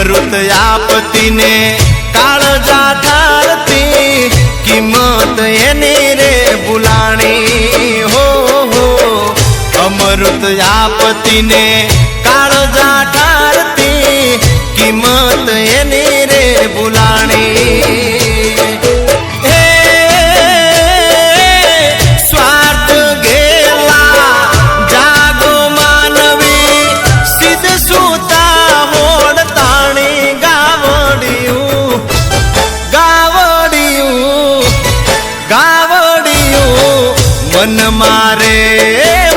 अमृत आपती ने काळजा ठारती किंमत एनी रे बुलाणी हो अमृत आपती ने काळजा ठारती किंमत एनी रे बुलाणी मन मारे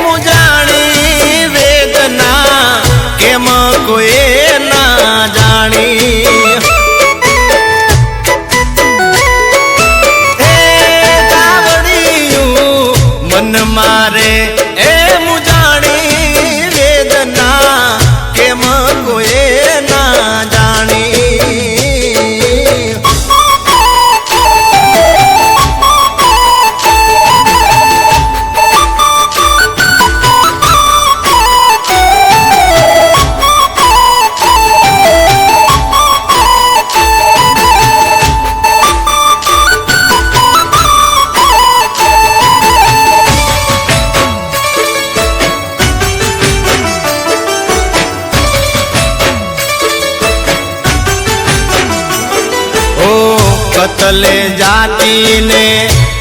मुजाणी वेदना केम कोई ना जानी गावड़ियूं मन मारे ए मुजाणी वेदना केम कोई ना जानी कतले जाती ने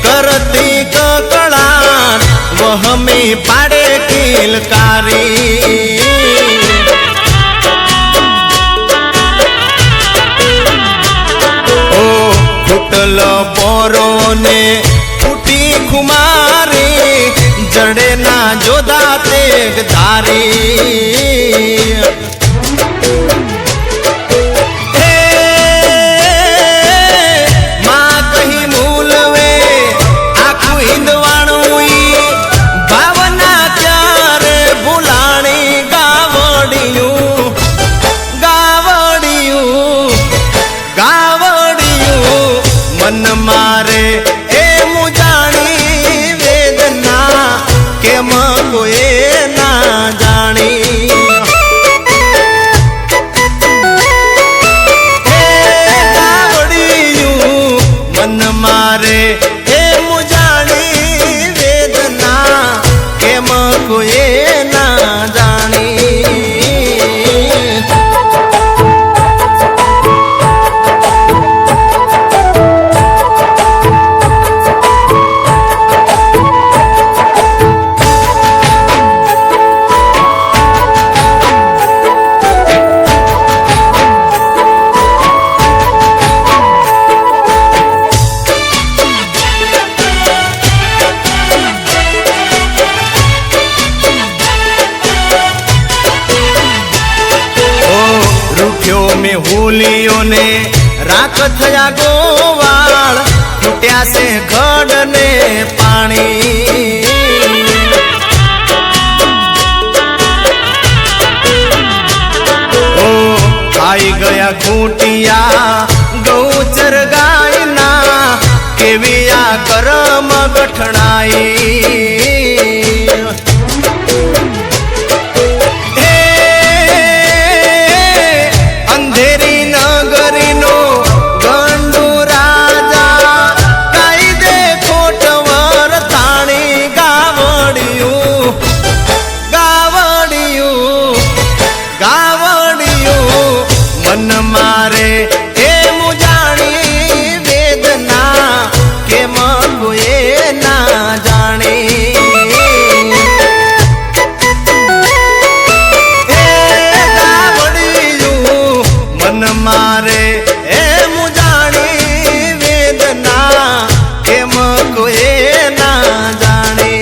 करती ककड़ान वहमी पाड़े किलकारी ओ फुटल पोरो ने फूटी खुमारी जड़े ना जोदा तेग धारी मन मारे ए मुजानी वेदना केम कोई ना जानी गावड़ियूं मन मारे ए मुजानी वेदना केम कोई ना जानी में होलियों ने राख थया गोवाल फूट्या से खड़ ने पानी ओ आई गया खूटिया गौचर गायना केविया करम गठनाई मन मारे ए मुजानी वेदना केम कोई ना जानी गावड़ियूं मन मारे ए मुजानी वेदना केम कोई ना जानी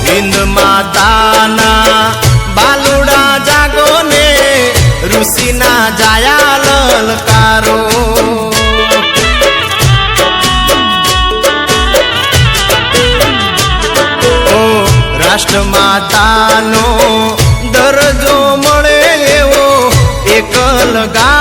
हिंद माता ना बालुड़ा जागो ने વિસીના જાયા લલકારો રાષ્ટ્રમાતાનો દરજ્જો મળે એવો એક લગા